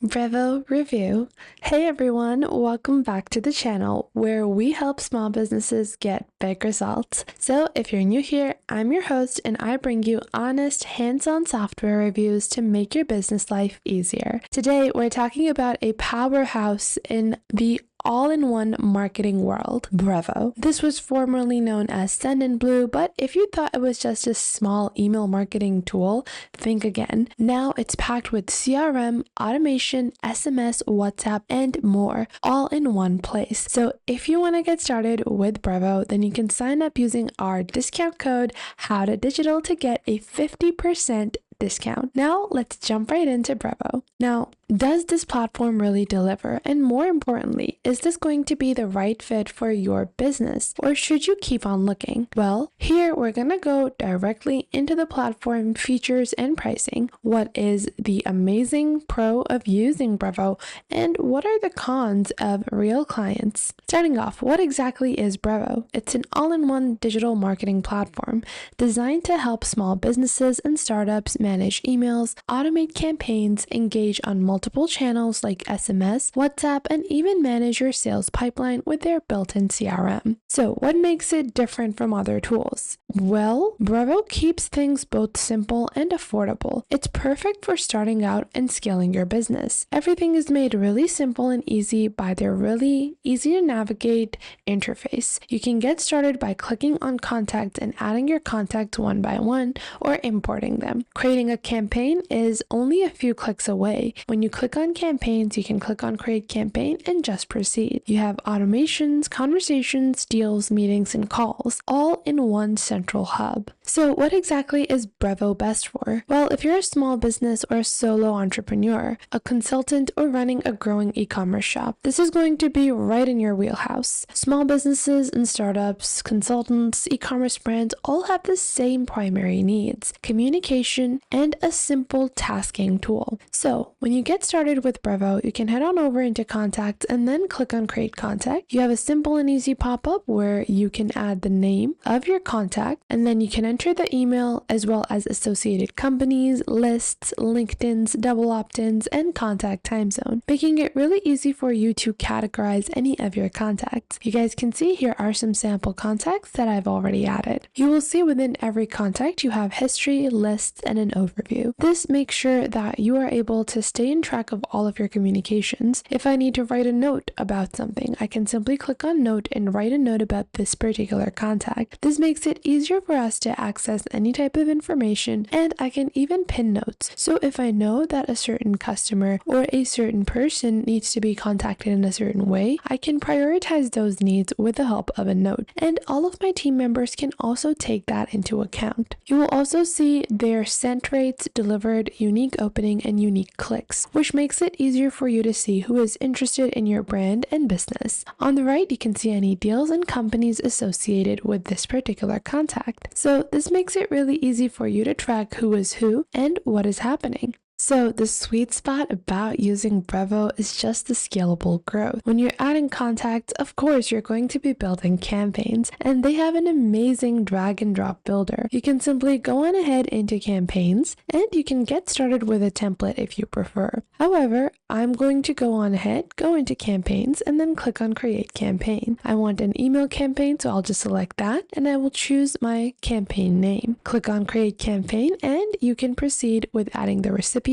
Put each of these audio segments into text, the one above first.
Brevo Review. Hey everyone, welcome back to the channel where we help small businesses get big results. So if you're new here, I'm your host and I bring you honest, hands-on software reviews to make your business life easier. Today we're talking about a powerhouse in the all-in-one marketing world, Brevo. This was formerly known as Sendinblue, but if you thought it was just a small email marketing tool, think again. Now it's packed with CRM, automation, SMS, WhatsApp, and more, all in one place. So if you want to get started with Brevo, then you can sign up using our discount code HowToDigital to get a 50% discount. Now let's jump right into Brevo. Now, does this platform really deliver? And more importantly, is this going to be the right fit for your business? Or should you keep on looking? Well, here we're going to go directly into the platform features and pricing. What is the amazing pro of using Brevo? And what are the cons of real clients? Starting off, what exactly is Brevo? It's an all-in-one digital marketing platform designed to help small businesses and startups manage emails, automate campaigns, engage on multiple channels like SMS, WhatsApp, and even manage your sales pipeline with their built-in CRM. So what makes it different from other tools? Well, Brevo keeps things both simple and affordable. It's perfect for starting out and scaling your business. Everything is made really simple and easy by their really easy to navigate interface. You can get started by clicking on contacts and adding your contacts one by one or importing them. Creating a campaign is only a few clicks away. When you click on campaigns, you can click on create campaign and just proceed. You have automations, conversations, deals, meetings, and calls, all in one central hub. So what exactly is Brevo best for? Well, if you're a small business or a solo entrepreneur, a consultant, or running a growing e-commerce shop, this is going to be right in your wheelhouse. Small businesses and startups, consultants, e-commerce brands all have the same primary needs: communication and a simple tasking tool. So when you get started with Brevo, you can head on over into contacts and then click on create contact. You have a simple and easy pop-up where you can add the name of your contact, and then you can enter the email as well as associated companies, lists, LinkedIn's, double opt-ins, and contact time zone, making it really easy for you to categorize any of your contacts. You guys can see here are some sample contacts that I've already added. You will see within every contact you have history, lists, and an overview. This makes sure that you are able to stay in track of all of your communications. If I need to write a note about something, I can simply click on note and write a note about this particular contact. This makes it easier for us to access any type of information, and I can even pin notes. So if I know that a certain customer or a certain person needs to be contacted in a certain way, I can prioritize those needs with the help of a note. And all of my team members can also take that into account. You will also see their sent rates, delivered, unique opening, and unique clicks, which makes it easier for you to see who is interested in your brand and business. On the right, you can see any deals and companies associated with this particular contact. So this makes it really easy for you to track who is who and what is happening. So the sweet spot about using Brevo is just the scalable growth. When you're adding contacts, of course, you're going to be building campaigns, and they have an amazing drag and drop builder. You can simply go on ahead into campaigns, and you can get started with a template if you prefer. However, I'm going to go on ahead, go into campaigns, and then click on create campaign. I want an email campaign, so I'll just select that, and I will choose my campaign name. Click on create campaign, and you can proceed with adding the recipient.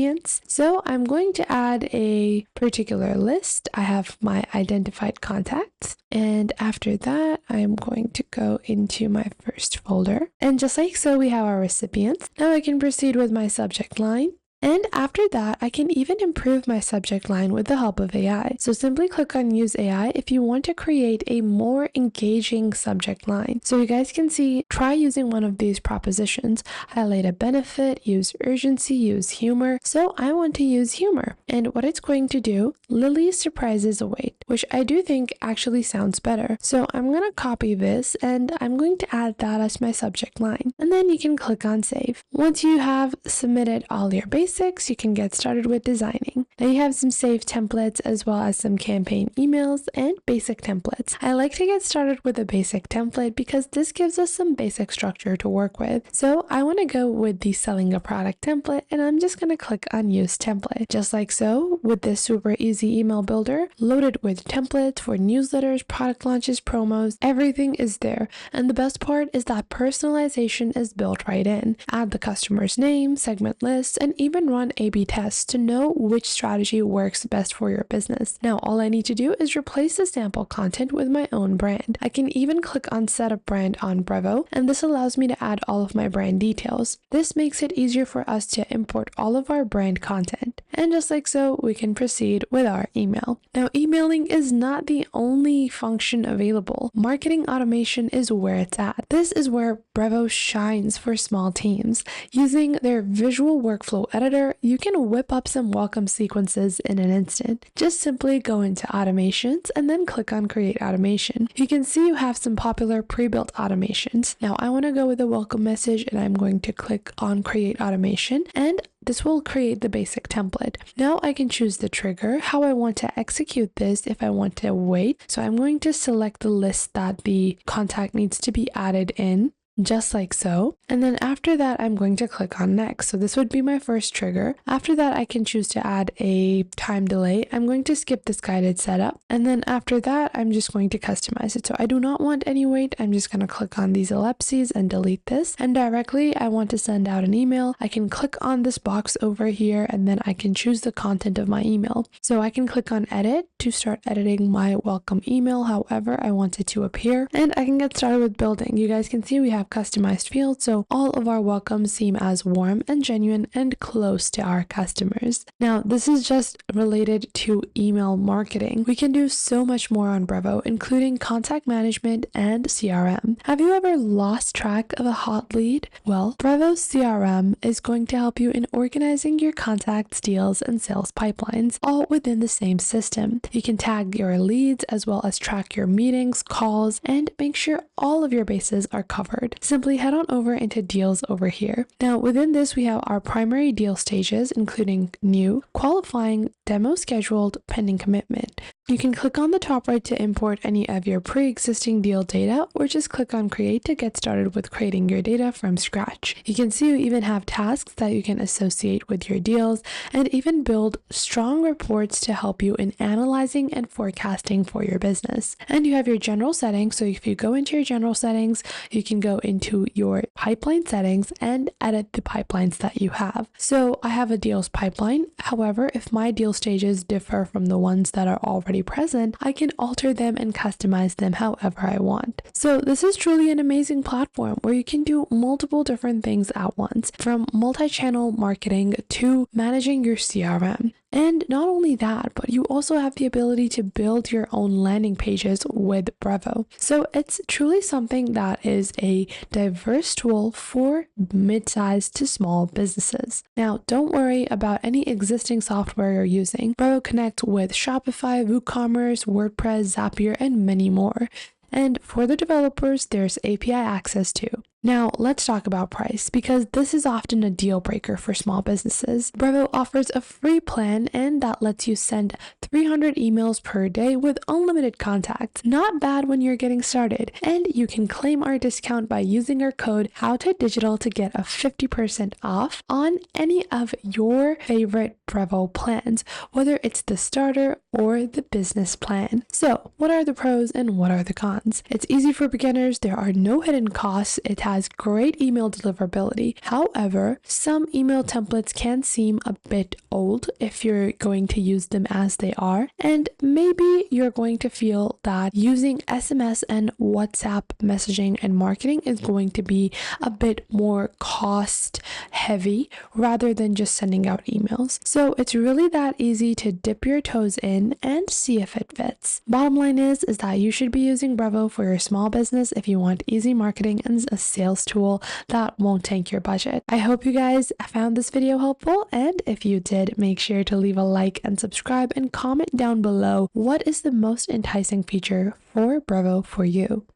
So I'm going to add a particular list. I have my identified contacts, and after that I'm going to go into my first folder, and just like so we have our recipients. Now I can proceed with my subject line. And after that, I can even improve my subject line with the help of AI. So simply click on Use AI if you want to create a more engaging subject line. So you guys can see, try using one of these propositions. Highlight a benefit, use urgency, use humor. So I want to use humor. And what it's going to do, Lily's surprises await, which I do think actually sounds better. So I'm going to copy this and I'm going to add that as my subject line. And then you can click on Save. Once you have submitted all your basic basics, you can get started with designing. Now you have some saved templates as well as some campaign emails and basic templates. I like to get started with a basic template because this gives us some basic structure to work with. So I want to go with the selling a product template, and I'm just going to click on use template. Just like so, with this super easy email builder loaded with templates for newsletters, product launches, promos, everything is there. And the best part is that personalization is built right in. Add the customer's name, segment lists, and even run A/B tests to know which strategy works best for your business. Now, all I need to do is replace the sample content with my own brand. I can even click on set up brand on Brevo, and this allows me to add all of my brand details. This makes it easier for us to import all of our brand content. And just like so, we can proceed with our email. Now, emailing is not the only function available. Marketing automation is where it's at. This is where Brevo shines for small teams. Using their visual workflow editor, you can whip up some welcome sequences in an instant. Just simply go into automations and then click on create automation. You can see you have some popular pre-built automations. Now I want to go with a welcome message, and I'm going to click on create automation, and this will create the basic template. Now I can choose the trigger, how I want to execute this, if I want to wait. So I'm going to select the list that the contact needs to be added in, just like so. And then after that, I'm going to click on next. So this would be my first trigger. After that, I can choose to add a time delay. I'm going to skip this guided setup. And then after that, I'm just going to customize it. So I do not want any wait. I'm just going to click on these ellipses and delete this. And directly, I want to send out an email. I can click on this box over here, and then I can choose the content of my email. So I can click on edit to start editing my welcome email however I want it to appear. And I can get started with building. You guys can see we have customized fields, so all of our welcomes seem as warm and genuine and close to our customers. Now, this is just related to email marketing. We can do so much more on Brevo, including contact management and CRM. Have you ever lost track of a hot lead? Well, Brevo CRM is going to help you in organizing your contacts, deals, and sales pipelines, all within the same system. You can tag your leads as well as track your meetings, calls, and make sure all of your bases are covered. Simply head on over into deals over here. Now within this, we have our primary deal stages, including new, qualifying, demo scheduled, pending commitment. You can click on the top right to import any of your pre-existing deal data, or just click on create to get started with creating your data from scratch. You can see you even have tasks that you can associate with your deals, and even build strong reports to help you in analyzing and forecasting for your business. And you have your general settings. So if you go into your general settings, you can go into your pipeline settings and edit the pipelines that you have. So I have a deals pipeline. However, if my deal stages differ from the ones that are already present, I can alter them and customize them however I want. So this is truly an amazing platform where you can do multiple different things at once, from multi-channel marketing to managing your CRM. And not only that, but you also have the ability to build your own landing pages with Brevo. So it's truly something that is a diverse tool for mid-sized to small businesses. Now, don't worry about any existing software you're using. Brevo connects with Shopify, WooCommerce, WordPress, Zapier, and many more. And for the developers, there's API access too. Now, let's talk about price, because this is often a deal breaker for small businesses. Brevo offers a free plan, and that lets you send 300 emails per day with unlimited contacts. Not bad when you're getting started. And you can claim our discount by using our code HowToDigital to get a 50% off on any of your favorite Brevo plans, whether it's the starter or the business plan. So, what are the pros and what are the cons? It's easy for beginners. There are no hidden costs. It has great email deliverability. However, some email templates can seem a bit old if you're going to use them as they are, and maybe you're going to feel that using SMS and WhatsApp messaging and marketing is going to be a bit more cost heavy rather than just sending out emails. So it's really that easy to dip your toes in and see if it fits. Bottom line is that you should be using Brevo for your small business if you want easy marketing and a sales tool that won't tank your budget. I hope you guys found this video helpful, and if you did, make sure to leave a like and subscribe and comment down below what is the most enticing feature for Brevo for you.